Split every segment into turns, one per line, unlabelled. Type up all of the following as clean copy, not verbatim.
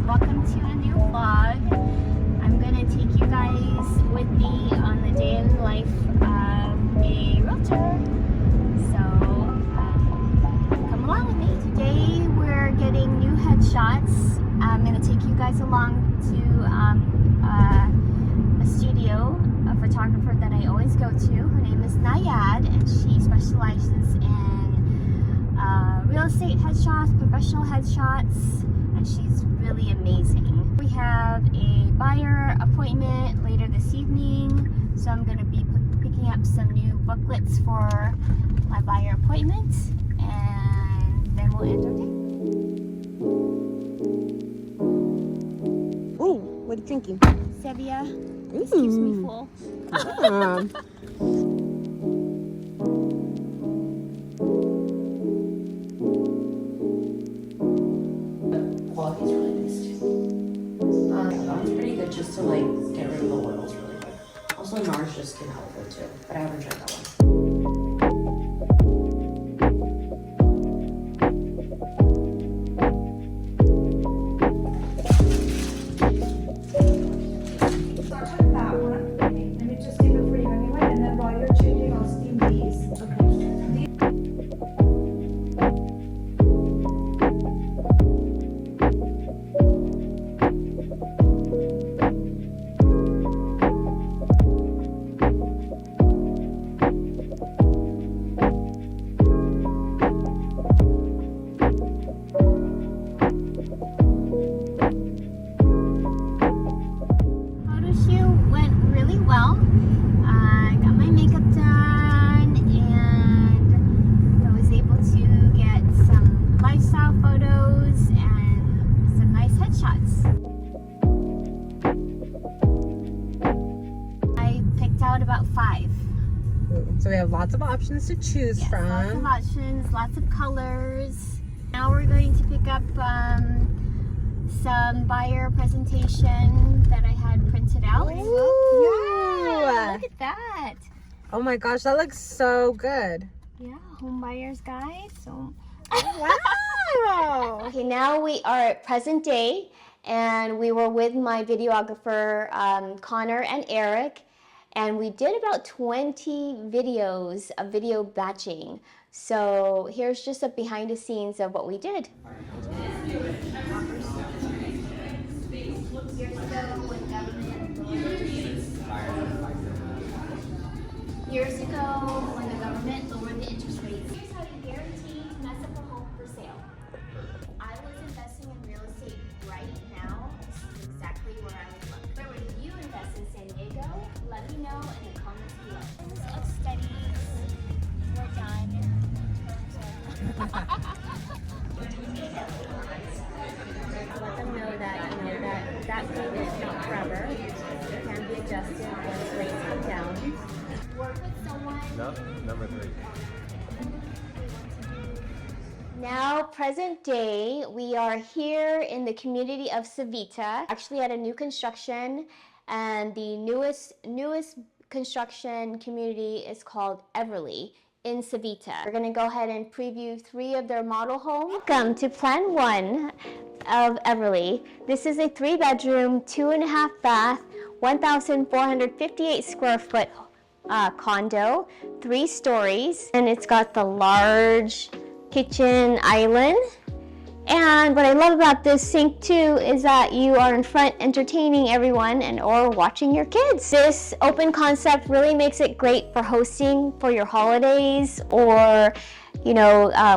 welcome to a new vlog. I'm gonna take you guys with me on the day in the life of a realtor. So come along with me. Today we're getting new headshots. I'm gonna take you guys along to a studio, a photographer that I always go to. Her name is Nayad, and she specializes in real estate headshots, professional headshots, and she's really amazing. We have a buyer appointment later this evening, so I'm going to be picking up some new booklets for my buyer appointment, and then we'll end our day.
Ooh, what are you drinking?
Civita. This keeps me full.
Quality's really nice too. That one's pretty good just to like get rid of the oils really quick. Also, NARS just came out with it too, but I haven't tried that one.
About 5.
So we have lots of options to choose from.
Lots of options, lots of colors. Now we're going to pick up some buyer presentation that I had printed out.
Ooh.
Yeah, look at that.
Oh my gosh, that looks so good.
Yeah, home buyer's guide. So
Wow.
okay, now we are at present day, and we were with my videographer Connor and Eric. And we did about 20 videos of video batching. So here's just a behind the scenes of what we did. Years ago, when the government lowered the interest rates, here's how you guarantee to mess up a home for sale. I was investing in real estate right now. This is exactly where I would look. Where would you invest in San Diego? Let me know in the comments below. Of studies were done in terms of let them know that that payment is not forever. It can be adjusted once rates come down. Work with someone.
No, number 3.
Now, present day, we are here in the community of Civita, actually at a new construction, and the newest construction community is called Everly in Civita. We're gonna go ahead and preview 3 of their model homes. Welcome to Plan 1 of Everly. This is a 3-bedroom, 2.5 bath, 1,458 square foot condo, 3 stories, and it's got the large kitchen island. And what I love about this sink too is that you are in front entertaining everyone and or watching your kids. This open concept really makes it great for hosting for your holidays or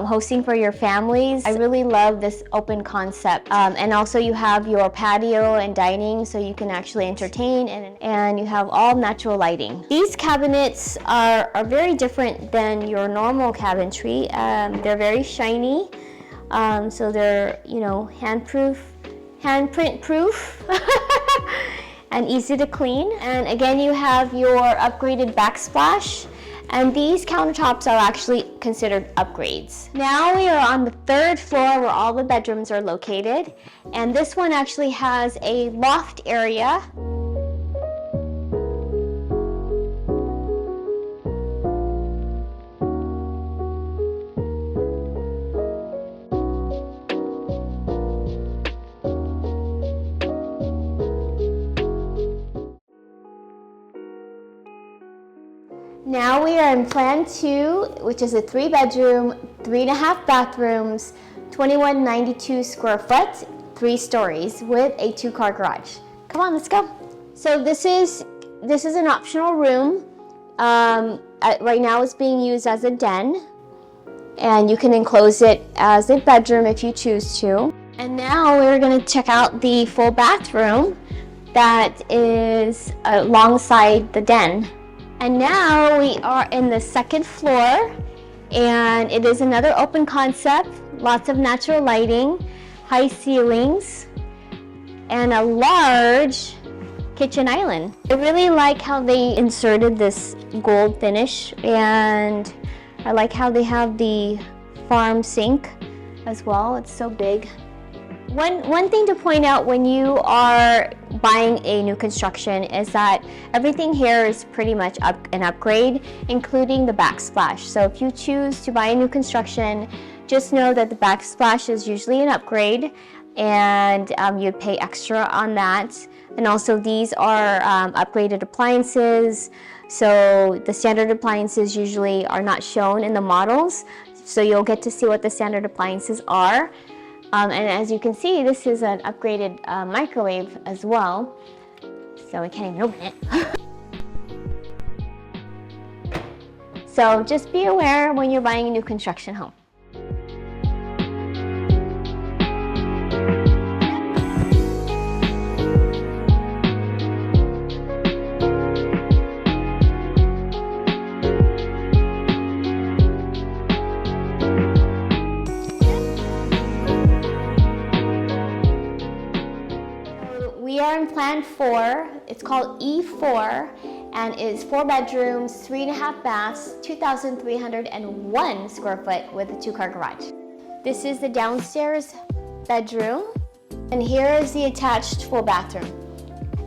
hosting for your families. I really love this open concept. And also you have your patio and dining so you can actually entertain, and you have all natural lighting. These cabinets are very different than your normal cabinetry. They're very shiny. So they're, handprint proof and easy to clean. And again, you have your upgraded backsplash. And these countertops are actually considered upgrades. Now we are on the 3rd floor where all the bedrooms are located. And this one actually has a loft area. Now we are in Plan 2, which is a 3-bedroom, 3.5 bathrooms, 2192 square foot, 3 stories with a 2-car garage. Come on, let's go. So this is an optional room. Right now it's being used as a den, and you can enclose it as a bedroom if you choose to. And now we're going to check out the full bathroom that is alongside the den. And now we are in the 2nd floor, and it is another open concept, lots of natural lighting, high ceilings, and a large kitchen island. I really like how they inserted this gold finish, and I like how they have the farm sink as well. It's so big. One thing to point out when you are buying a new construction is that everything here is pretty much an upgrade, including the backsplash. So if you choose to buy a new construction, just know that the backsplash is usually an upgrade, and you'd pay extra on that. And also these are upgraded appliances. So the standard appliances usually are not shown in the models. So you'll get to see what the standard appliances are. And as you can see, this is an upgraded microwave as well. So we can't even open it. So just be aware when you're buying a new construction home. We are in Plan 4. It's called E4, and it's 4 bedrooms, 3.5 baths, 2,301 square foot with a 2-car garage. This is the downstairs bedroom, and here is the attached full bathroom.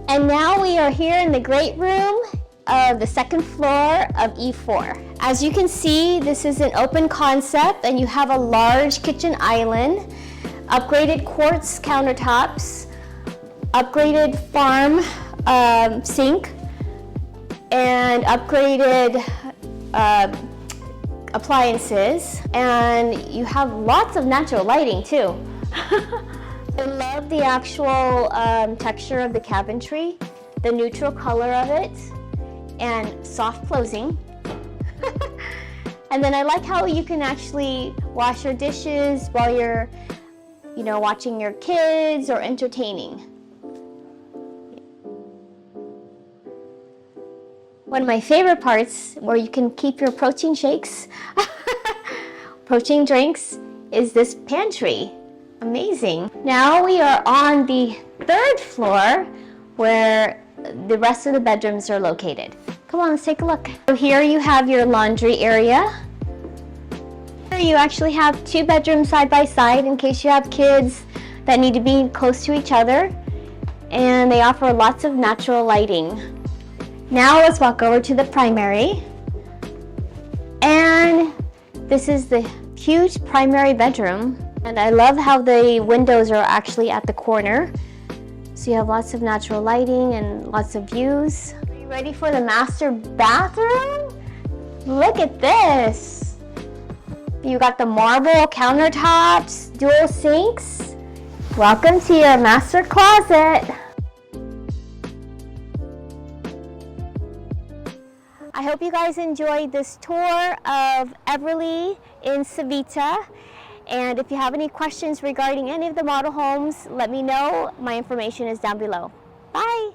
And now we are here in the great room of the 2nd floor of E4. As you can see, this is an open concept, and you have a large kitchen island, upgraded quartz countertops, upgraded farm sink, and upgraded appliances, and you have lots of natural lighting too. I love the actual texture of the cabinetry, the neutral color of it, and soft closing. And then I like how you can actually wash your dishes while you're, watching your kids or entertaining. One of my favorite parts, where you can keep your protein shakes, protein drinks, is this pantry. Amazing. Now we are on the 3rd floor, where the rest of the bedrooms are located. Come on, let's take a look. So here you have your laundry area. Here you actually have 2 bedrooms side by side in case you have kids that need to be close to each other. And they offer lots of natural lighting. Now let's walk over to the primary. And this is the huge primary bedroom. And I love how the windows are actually at the corner. So you have lots of natural lighting and lots of views. Are you ready for the master bathroom? Look at this. You got the marble countertops, dual sinks. Welcome to your master closet. I hope you guys enjoyed this tour of Everly in Civita. And if you have any questions regarding any of the model homes, let me know. My information is down below. Bye.